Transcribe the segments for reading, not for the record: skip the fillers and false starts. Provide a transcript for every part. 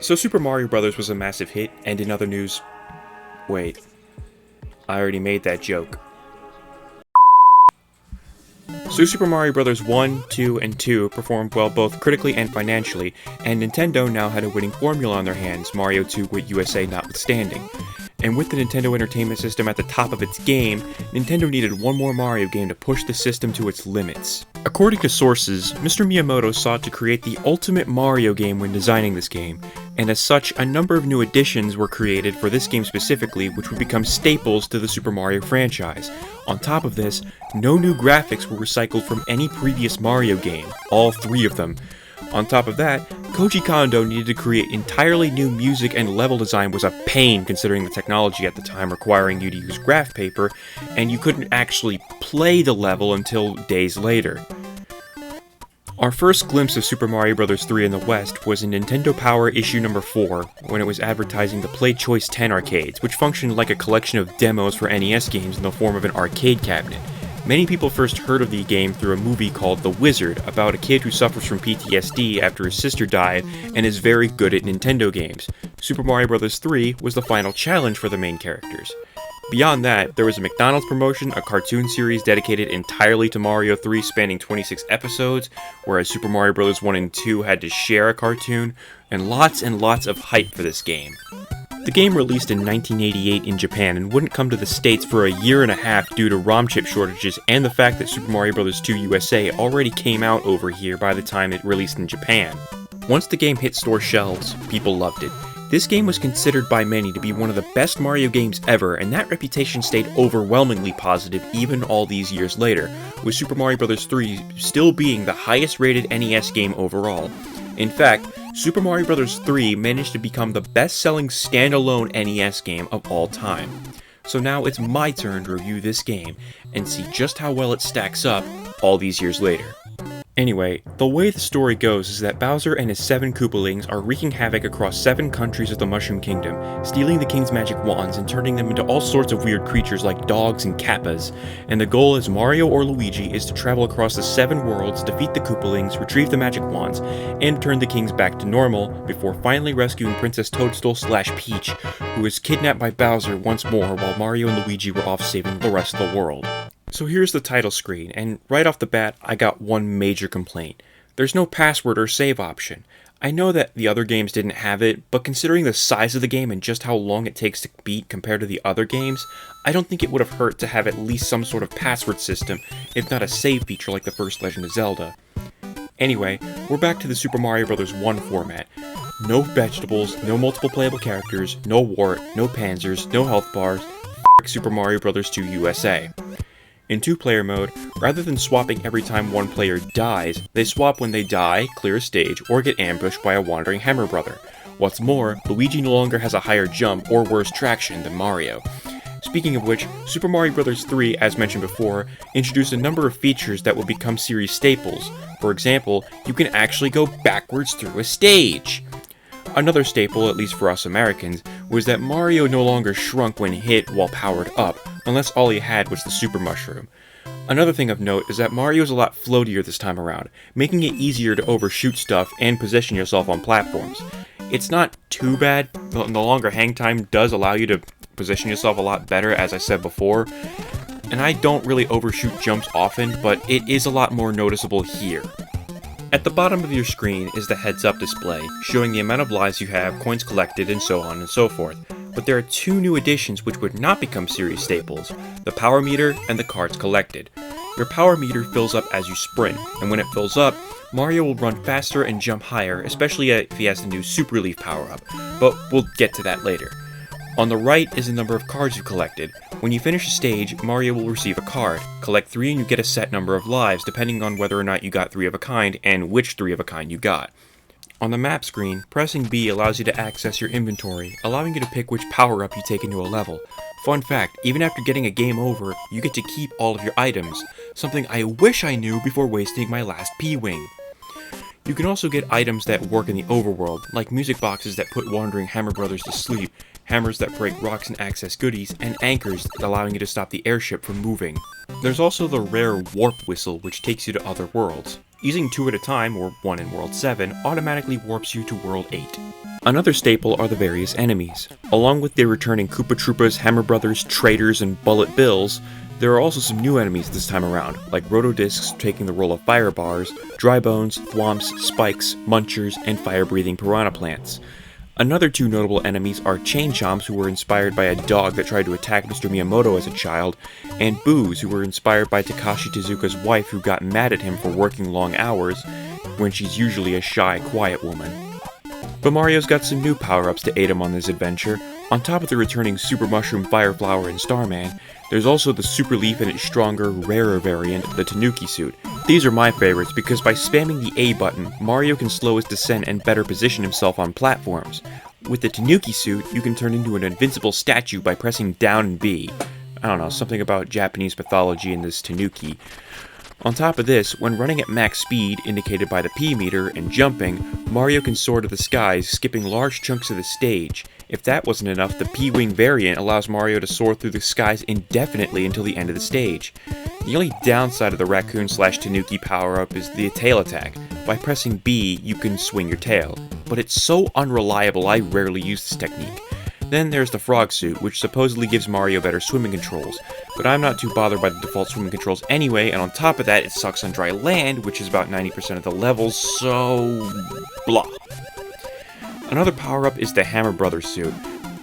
So Super Mario Bros. Was a massive hit, and in other news... Wait, I already made that joke. So Super Mario Bros. 1, 2, and 2 performed well both critically and financially, and Nintendo now had a winning formula on their hands, Mario 2 USA notwithstanding. And with the Nintendo Entertainment System at the top of its game, Nintendo needed one more Mario game to push the system to its limits. According to sources, Mr. Miyamoto sought to create the ultimate Mario game when designing this game, and as such, a number of new additions were created for this game specifically, which would become staples to the Super Mario franchise. On top of this, no new graphics were recycled from any previous Mario game, all 3 of them. On top of that, Koji Kondo needed to create entirely new music, and level design was a pain considering the technology at the time requiring you to use graph paper, and you couldn't actually play the level until days later. Our first glimpse of Super Mario Bros. 3 in the West was in Nintendo Power issue number 4, when it was advertising the Play Choice 10 arcades, which functioned like a collection of demos for NES games in the form of an arcade cabinet. Many people first heard of the game through a movie called The Wizard, about a kid who suffers from PTSD after his sister died and is very good at Nintendo games. Super Mario Bros. 3 was the final challenge for the main characters. Beyond that, there was a McDonald's promotion, a cartoon series dedicated entirely to Mario 3 spanning 26 episodes, whereas Super Mario Bros. 1 and 2 had to share a cartoon, and lots of hype for this game. The game released in 1988 in Japan and wouldn't come to the States for a year and a half due to ROM chip shortages and the fact that Super Mario Bros. 2 USA already came out over here by the time it released in Japan. Once the game hit store shelves, people loved it. This game was considered by many to be one of the best Mario games ever, and that reputation stayed overwhelmingly positive even all these years later, with Super Mario Bros. 3 still being the highest rated NES game overall. In fact, Super Mario Bros. 3 managed to become the best-selling standalone NES game of all time. So now it's my turn to review this game, and see just how well it stacks up all these years later. Anyway, the way the story goes is that Bowser and his 7 Koopalings are wreaking havoc across 7 countries of the Mushroom Kingdom, stealing the king's magic wands and turning them into all sorts of weird creatures like dogs and kappas, and the goal as Mario or Luigi is to travel across the 7 worlds, defeat the Koopalings, retrieve the magic wands, and turn the kings back to normal, before finally rescuing Princess Toadstool/Peach, who is kidnapped by Bowser once more while Mario and Luigi were off saving the rest of the world. So here's the title screen, and right off the bat, I got one major complaint. There's no password or save option. I know that the other games didn't have it, but considering the size of the game and just how long it takes to beat compared to the other games, I don't think it would have hurt to have at least some sort of password system, if not a save feature like the first Legend of Zelda. Anyway, we're back to the Super Mario Bros. 1 format. No vegetables, no multiple playable characters, no wart, no panzers, no health bars, Super Mario Bros. 2 USA. In 2-player mode, rather than swapping every time one player dies, they swap when they die, clear a stage, or get ambushed by a wandering Hammer Brother. What's more, Luigi no longer has a higher jump or worse traction than Mario. Speaking of which, Super Mario Bros. 3, as mentioned before, introduced a number of features that will become series staples. For example, you can actually go backwards through a stage. Another staple, at least for us Americans, was that Mario no longer shrunk when hit while powered up, unless all he had was the Super Mushroom. Another thing of note is that Mario is a lot floatier this time around, making it easier to overshoot stuff and position yourself on platforms. It's not too bad, the longer hang time does allow you to position yourself a lot better, as I said before, and I don't really overshoot jumps often, but it is a lot more noticeable here. At the bottom of your screen is the heads-up display, showing the amount of lives you have, coins collected, and so on and so forth. But there are 2 new additions which would not become series staples, the power meter and the cards collected. Your power meter fills up as you sprint, and when it fills up, Mario will run faster and jump higher, especially if he has the new Super Leaf power-up, but we'll get to that later. On the right is the number of cards you collected. When you finish a stage, Mario will receive a card. Collect 3 and you get a set number of lives, depending on whether or not you got 3 of a kind, and which 3 of a kind you got. On the map screen, pressing B allows you to access your inventory, allowing you to pick which power-up you take into a level. Fun fact, even after getting a game over, you get to keep all of your items, something I wish I knew before wasting my last P-Wing. You can also get items that work in the overworld, like music boxes that put wandering Hammer Brothers to sleep, hammers that break rocks and access goodies, and anchors allowing you to stop the airship from moving. There's also the rare warp whistle, which takes you to other worlds. Using 2 at a time, or 1 in World 7, automatically warps you to World 8. Another staple are the various enemies. Along with the returning Koopa Troopas, Hammer Brothers, Traitors, and Bullet Bills, there are also some new enemies this time around, like Rotodiscs taking the role of fire bars, dry bones, thwomps, spikes, munchers, and fire-breathing piranha plants. Another two notable enemies are Chain Chomps, who were inspired by a dog that tried to attack Mr. Miyamoto as a child, and Boos, who were inspired by Takashi Tezuka's wife who got mad at him for working long hours when she's usually a shy, quiet woman. But Mario's got some new power-ups to aid him on this adventure. On top of the returning Super Mushroom, Fire Flower, and Starman, there's also the Super Leaf and its stronger, rarer variant, the Tanuki suit. These are my favorites because by spamming the A button, Mario can slow his descent and better position himself on platforms. With the Tanuki suit, you can turn into an invincible statue by pressing down and B. I don't know, something about Japanese mythology in this Tanuki. On top of this, when running at max speed, indicated by the P meter, and jumping, Mario can soar to the skies, skipping large chunks of the stage. If that wasn't enough, the P-Wing variant allows Mario to soar through the skies indefinitely until the end of the stage. The only downside of the Raccoon/Tanuki power-up is the tail attack. By pressing B, you can swing your tail. But it's so unreliable I rarely use this technique. Then there's the Frog Suit, which supposedly gives Mario better swimming controls, but I'm not too bothered by the default swimming controls anyway, and on top of that, it sucks on dry land, which is about 90% of the levels, so blah. Another power-up is the Hammer Brothers suit,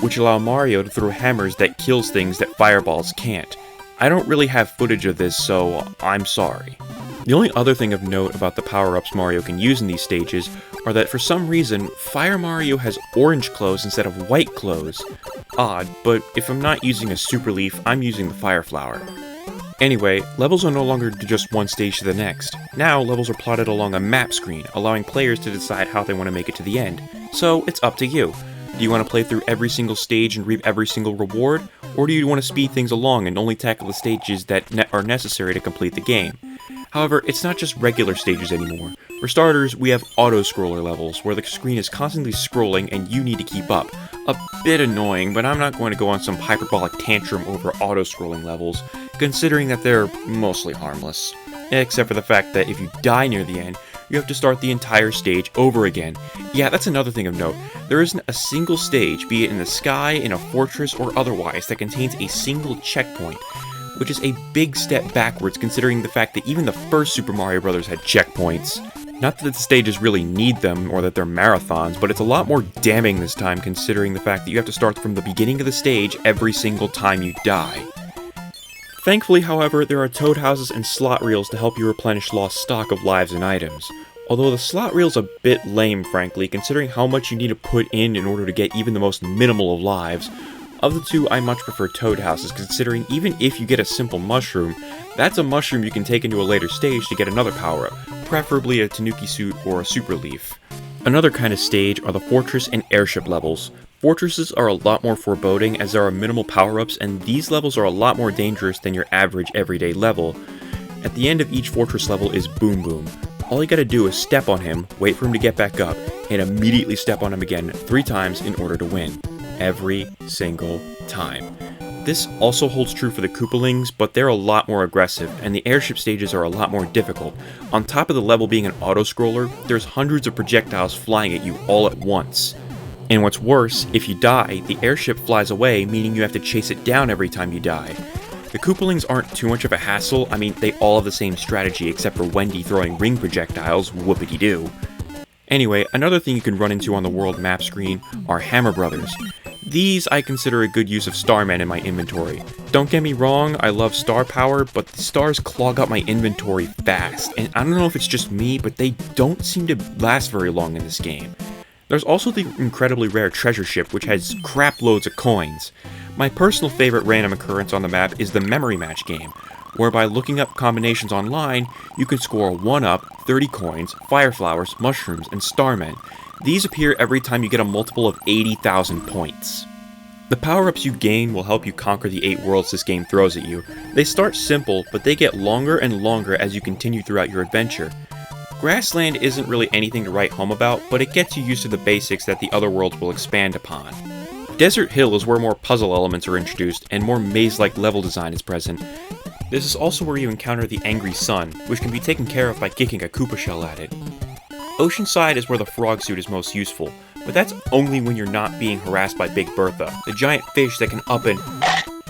which allow Mario to throw hammers that kills things that fireballs can't. I don't really have footage of this, so I'm sorry. The only other thing of note about the power-ups Mario can use in these stages are that for some reason, Fire Mario has orange clothes instead of white clothes. Odd, but if I'm not using a Super Leaf, I'm using the Fire Flower. Anyway, levels are no longer just one stage to the next. Now, levels are plotted along a map screen, allowing players to decide how they want to make it to the end. So, it's up to you. Do you want to play through every single stage and reap every single reward? Or do you want to speed things along and only tackle the stages that are necessary to complete the game? However, it's not just regular stages anymore. For starters, we have auto-scroller levels, where the screen is constantly scrolling and you need to keep up. A bit annoying, but I'm not going to go on some hyperbolic tantrum over auto-scrolling levels, considering that they're mostly harmless. Except for the fact that if you die near the end, you have to start the entire stage over again. Yeah, that's another thing of note. There isn't a single stage, be it in the sky, in a fortress, or otherwise, that contains a single checkpoint, which is a big step backwards considering the fact that even the first Super Mario Bros. Had checkpoints. Not that the stages really need them, or that they're marathons, but it's a lot more damning this time considering the fact that you have to start from the beginning of the stage every single time you die. Thankfully, however, there are toad houses and slot reels to help you replenish lost stock of lives and items. Although the slot reel's a bit lame, frankly, considering how much you need to put in order to get even the most minimal of lives. Of the two, I much prefer toad houses, considering even if you get a simple mushroom, that's a mushroom you can take into a later stage to get another power-up, preferably a Tanuki suit or a Super Leaf. Another kind of stage are the fortress and airship levels. Fortresses are a lot more foreboding as there are minimal power-ups, and these levels are a lot more dangerous than your average everyday level. At the end of each fortress level is Boom Boom. All you gotta do is step on him, wait for him to get back up, and immediately step on him again 3 times in order to win. Every single time. This also holds true for the Koopalings, but they're a lot more aggressive, and the airship stages are a lot more difficult. On top of the level being an auto-scroller, there's hundreds of projectiles flying at you all at once. And what's worse, if you die, the airship flies away, meaning you have to chase it down every time you die. The Koopalings aren't too much of a hassle. I mean, they all have the same strategy except for Wendy throwing ring projectiles, whoopity-doo. Anyway, another thing you can run into on the world map screen are Hammer Brothers. These I consider a good use of Starman in my inventory. Don't get me wrong, I love star power, but the stars clog up my inventory fast, and I don't know if it's just me, but they don't seem to last very long in this game. There's also the incredibly rare treasure ship, which has crap loads of coins. My personal favorite random occurrence on the map is the memory match game, where by looking up combinations online, you can score 1-up, 30 coins, fire flowers, mushrooms, and starmen. These appear every time you get a multiple of 80,000 points. The power-ups you gain will help you conquer the 8 worlds this game throws at you. They start simple, but they get longer and longer as you continue throughout your adventure. Grassland isn't really anything to write home about, but it gets you used to the basics that the other worlds will expand upon. Desert Hill is where more puzzle elements are introduced, and more maze-like level design is present. This is also where you encounter the Angry Sun, which can be taken care of by kicking a Koopa shell at it. Oceanside is where the frog suit is most useful. but that's only when you're not being harassed by Big Bertha, the giant fish that can up and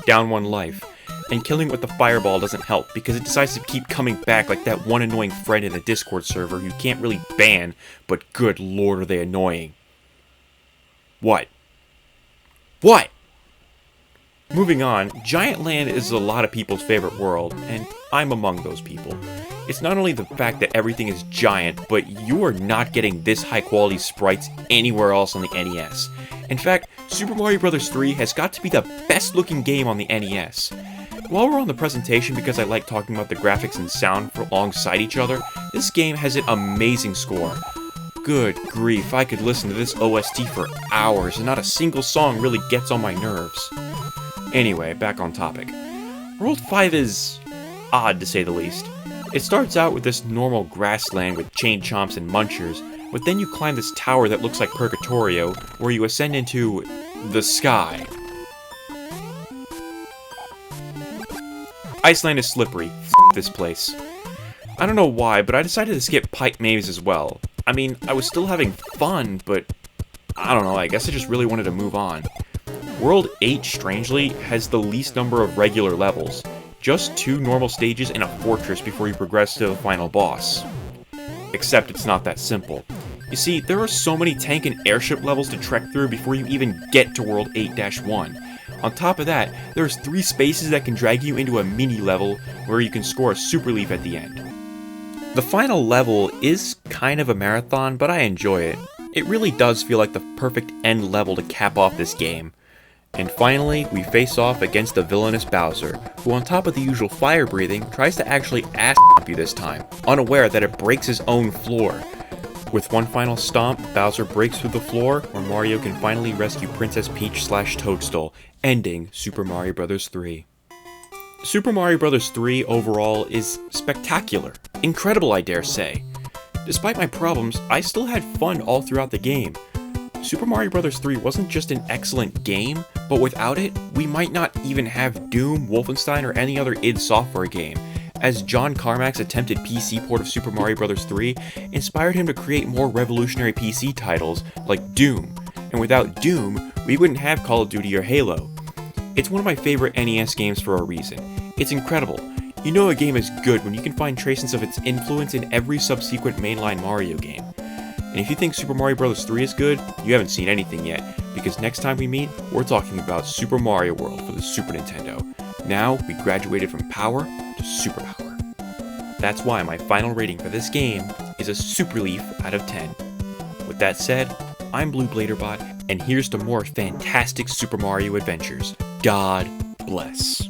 down one life. And killing with the fireball doesn't help, because it decides to keep coming back like that one annoying friend in the Discord server who you can't really ban, but good lord are they annoying. What? What? Moving on, Giant Land is a lot of people's favorite world, and I'm among those people. It's not only the fact that everything is giant, but you are not getting this high quality sprites anywhere else on the NES. In fact, Super Mario Bros. 3 has got to be the best looking game on the NES. While we're on the presentation, because I like talking about the graphics and sound alongside each other, this game has an amazing score. Good grief, I could listen to this OST for hours and not a single song really gets on my nerves. Anyway, back on topic. World 5 is odd to say the least. It starts out with this normal grassland with chain chomps and munchers, but then you climb this tower that looks like Purgatorio, where you ascend into the sky. Iceland is slippery. F this place. I don't know why, but I decided to skip Pipe Maze as well. I mean, I was still having fun, but I don't know, I guess I just really wanted to move on. World 8, strangely, has the least number of regular levels. Just 2 normal stages and a fortress before you progress to the final boss. Except it's not that simple. You see, there are so many tank and airship levels to trek through before you even get to World 8-1. On top of that, there's 3 spaces that can drag you into a mini level where you can score a super leaf at the end. The final level is kind of a marathon, but I enjoy it. It really does feel like the perfect end level to cap off this game. And finally, we face off against the villainous Bowser, who on top of the usual fire breathing, tries to actually ass-up you this time, unaware that it breaks his own floor. With one final stomp, Bowser breaks through the floor, where Mario can finally rescue Princess Peach/Toadstool, ending Super Mario Bros. 3. Super Mario Bros. 3 overall is spectacular. Incredible, I dare say. Despite my problems, I still had fun all throughout the game. Super Mario Bros. 3 wasn't just an excellent game, but without it, we might not even have Doom, Wolfenstein, or any other id Software game, as John Carmack's attempted PC port of Super Mario Bros. 3 inspired him to create more revolutionary PC titles like Doom, and without Doom, we wouldn't have Call of Duty or Halo. It's one of my favorite NES games for a reason. It's incredible. You know a game is good when you can find traces of its influence in every subsequent mainline Mario game. And if you think Super Mario Bros. 3 is good, you haven't seen anything yet, because next time we meet, we're talking about Super Mario World for the Super Nintendo. Now, we graduated from power to superpower. That's why my final rating for this game is a Super Leaf out of 10. With that said, I'm BlueBladerBot, and here's to more fantastic Super Mario adventures. God bless.